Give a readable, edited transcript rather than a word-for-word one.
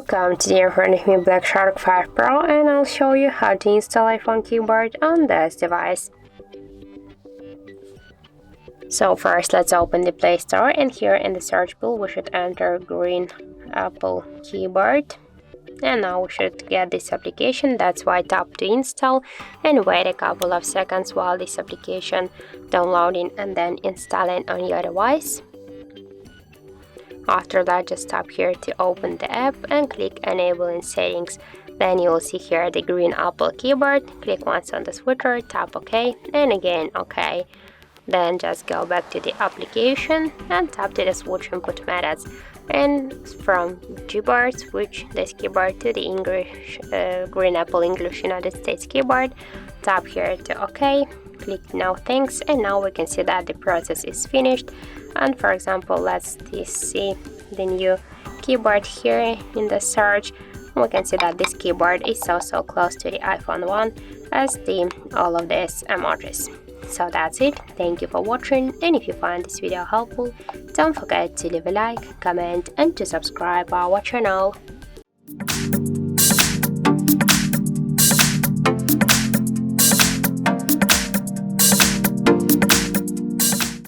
Welcome to the XIAOMI Black Shark 5 Pro, and I'll show you how to install iPhone keyboard on this device. So first, let's open the Play Store, and here in the search bar we should enter green Apple keyboard. And now we should get this application. That's why tap to install and wait a couple of seconds while this application downloading and then installing on your device. After that, just tap here to open the app and click enable in settings. Then you will see here the green Apple keyboard. Click once on the switcher, tap OK, and again OK. Then just go back to the application and tap to the switch input methods. And from keyboard, switch this keyboard to the English green Apple English United States keyboard. Tap here to OK. Click no thanks, and now we can see that the process is finished. And for example, let's see the new keyboard here in the search. We can see that this keyboard is so close to the iPhone 1 as all of these emojis. So that's it. Thank you for watching, and if you find this video helpful, don't forget to leave a like, comment and to subscribe our channel.